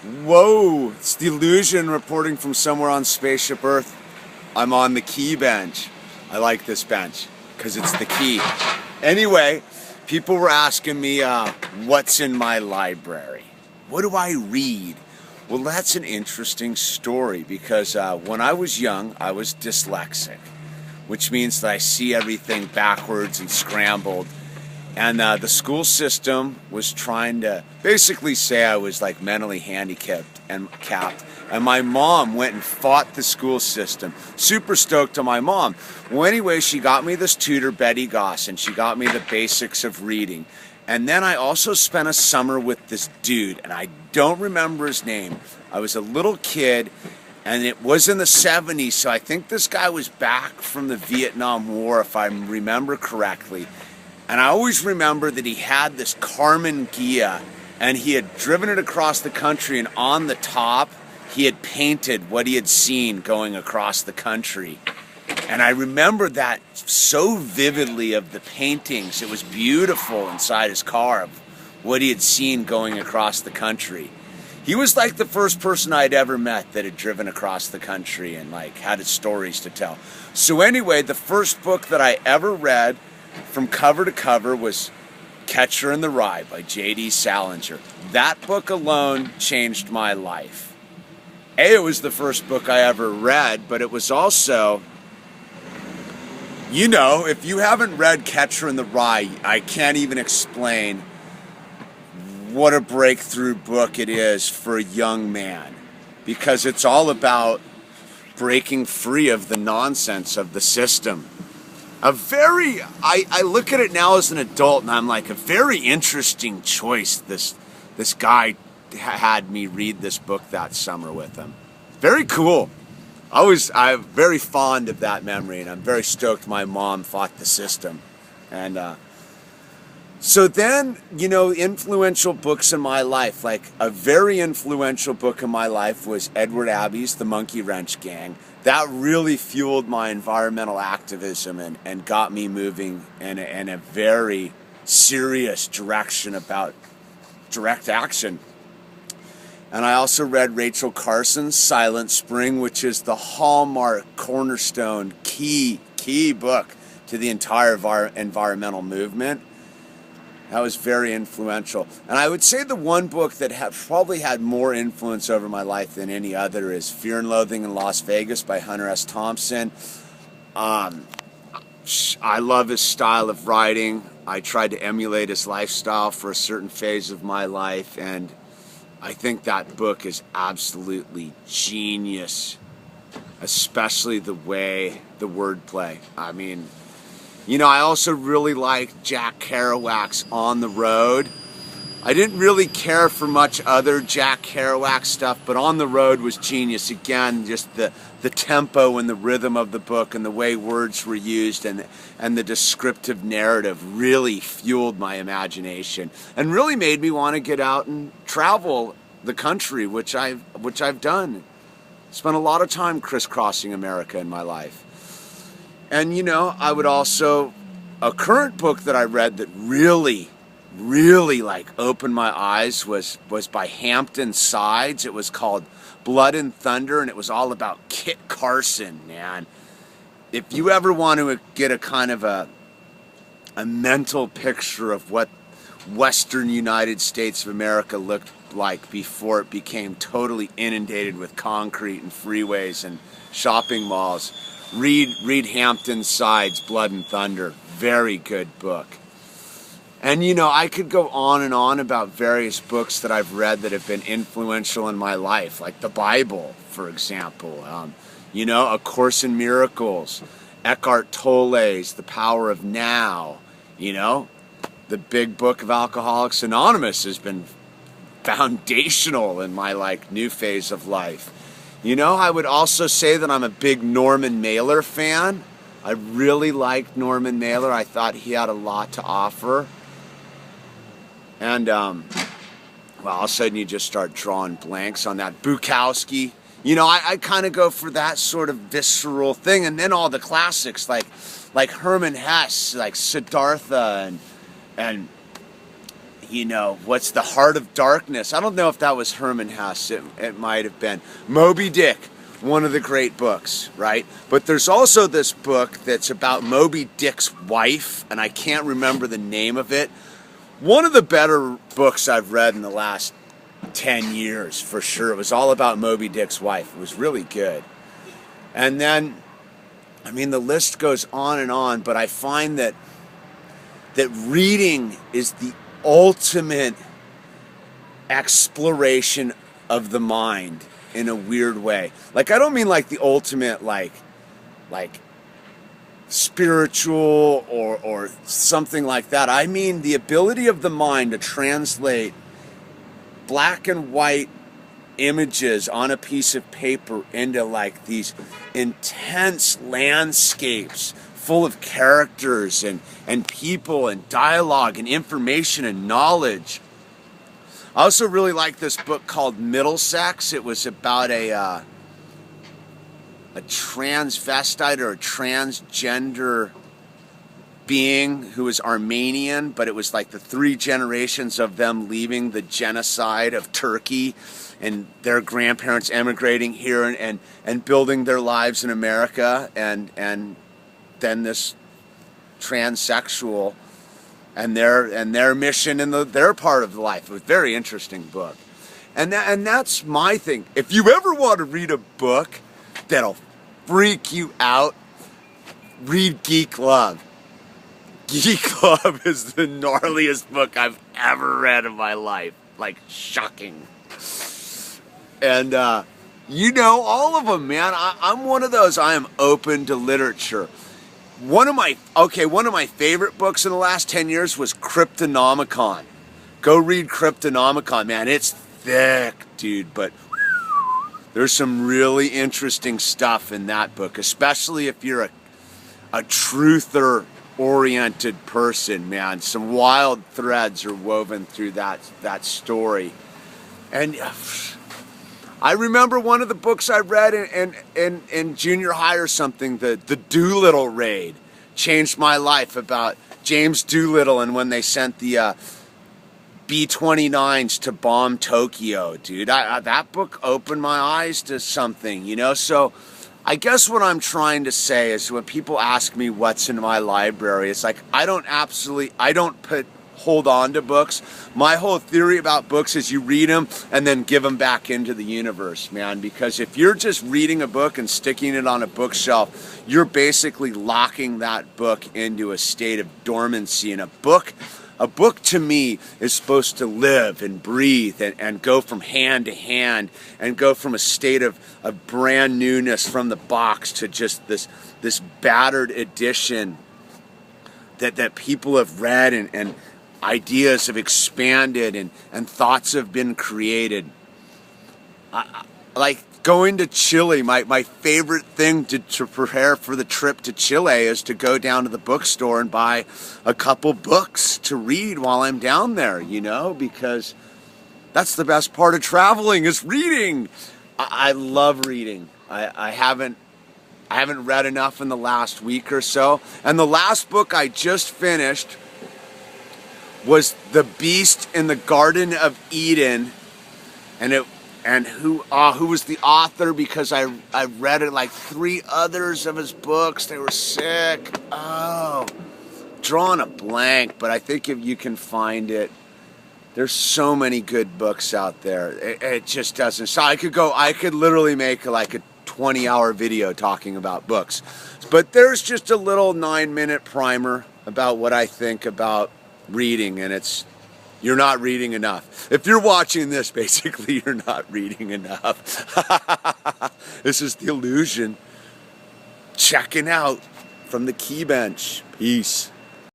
Whoa, it's the Illusion reporting from somewhere on Spaceship Earth. I'm on the key bench. I like this bench because it's the key. Anyway, people were asking me what's in my library. What do I read? Well, that's an interesting story because when I was young, I was dyslexic, which means that I see everything backwards and scrambled. And the school system was trying to basically say I was like mentally handicapped and capped. And my mom went and fought the school system. Super stoked on my mom. Well, anyway, she got me this tutor, Betty Goss, and she got me the basics of reading. And then I also spent a summer with this dude, and I don't remember his name. I was a little kid, and it was in the 70s, so I think this guy was back from the Vietnam War, if I remember correctly. And I always remember that he had this Karmann Ghia, and he had driven it across the country, and on the top, he had painted what he had seen going across the country. And I remember that so vividly of the paintings. It was beautiful inside his car of what he had seen going across the country. He was like the first person I'd ever met that had driven across the country and like had his stories to tell. So anyway, the first book that I ever read from cover to cover was Catcher in the Rye by J.D. Salinger. That book alone changed my life. It was the first book I ever read, but it was also, you know, if you haven't read Catcher in the Rye, I can't even explain what a breakthrough book it is for a young man, because it's all about breaking free of the nonsense of the system. I look at it now as an adult and I'm like, a very interesting choice this guy had me read this book that summer with him. Very cool. I'm very fond of that memory, and I'm very stoked my mom fought the system. And so then, you know, influential books in my life, like a very influential book in my life was Edward Abbey's The Monkey Wrench Gang. That really fueled my environmental activism and got me moving in a very serious direction about direct action. And I also read Rachel Carson's Silent Spring, which is the hallmark, cornerstone, key book to the entire environmental movement. That was very influential. And I would say the one book that probably had more influence over my life than any other is Fear and Loathing in Las Vegas by Hunter S. Thompson. I love his style of writing. I tried to emulate his lifestyle for a certain phase of my life, and I think that book is absolutely genius, especially the way the wordplay. I mean, you know, I also really liked Jack Kerouac's On the Road. I didn't really care for much other Jack Kerouac stuff, but On the Road was genius. Again, just the tempo and the rhythm of the book and the way words were used and the descriptive narrative really fueled my imagination and really made me want to get out and travel the country, which I've done. Spent a lot of time crisscrossing America in my life. And, you know, I would also, a current book that I read that really like opened my eyes was by Hampton Sides. It was called Blood and Thunder, and it was all about Kit Carson, man. If you ever want to get a kind of a mental picture of what Western United States of America looked like before it became totally inundated with concrete and freeways and shopping malls, read Hampton Sides, Blood and Thunder. Very good book. And, you know, I could go on and on about various books that I've read that have been influential in my life, like the Bible, for example. You know, A Course in Miracles, Eckhart Tolle's The Power of Now. You know, the big book of Alcoholics Anonymous has been foundational in my, like, new phase of life. You know, I would also say that I'm a big Norman Mailer fan. I really liked Norman Mailer. I thought he had a lot to offer. And, well, all of a sudden you just start drawing blanks on that. Bukowski. You know, I kind of go for that sort of visceral thing. And then all the classics like Hermann Hesse, like Siddhartha and you know, what's The Heart of Darkness? I don't know if that was Herman Hesse. It might have been. Moby Dick, one of the great books, right? But there's also this book that's about Moby Dick's wife, and I can't remember the name of it. One of the better books I've read in the last 10 years, for sure. It was all about Moby Dick's wife. It was really good. And then, I mean, the list goes on, but I find that reading is the ultimate exploration of the mind in a weird way. Like, I don't mean like the ultimate, like spiritual or something like that. I mean the ability of the mind to translate black and white images on a piece of paper into like these intense landscapes full of characters and people and dialogue and information and knowledge. I also really like this book called Middlesex. It was about a transvestite or a transgender being who was Armenian, but it was like the 3 generations of them leaving the genocide of Turkey and their grandparents emigrating here and building their lives in America, and then this transsexual and their mission in their part of life. It was a very interesting book. And that's my thing. If you ever want to read a book that'll freak you out, read Geek Love. Geek Love is the gnarliest book I've ever read in my life. Like, shocking. And, you know, all of them, man. I'm one of those. I am open to literature. One of my favorite books in the last 10 years was Cryptonomicon. Go read Cryptonomicon, man. It's thick, dude, but there's some really interesting stuff in that book, especially if you're a truther-oriented person, man. Some wild threads are woven through that story. And I remember one of the books I read in junior high or something, the Doolittle Raid, changed my life, about James Doolittle and when they sent the B-29s to bomb Tokyo, dude. That book opened my eyes to something, you know? So I guess what I'm trying to say is when people ask me what's in my library, it's like I don't hold on to books. My whole theory about books is you read them and then give them back into the universe, man. Because if you're just reading a book and sticking it on a bookshelf, you're basically locking that book into a state of dormancy. And a book to me is supposed to live and breathe and go from hand to hand and go from a state of brand newness from the box to just this battered edition that people have read and ideas have expanded and thoughts have been created. Like going to Chile, my favorite thing to prepare for the trip to Chile is to go down to the bookstore and buy a couple books to read while I'm down there, you know, because that's the best part of traveling is reading. I love reading. I haven't read enough in the last week or so. And the last book I just finished was The Beast in the Garden of Eden, and who was the author, because I read it like 3 others of his books. They were sick. Oh, drawing a blank, but I think if you can find it, there's so many good books out there. It just doesn't. So I could literally make like a 20-hour video talking about books, but there's just a little 9-minute primer about what I think about reading, and you're not reading enough. If you're watching this, basically you're not reading enough. This is The Illusion. Checking out from the Key Bench. Peace.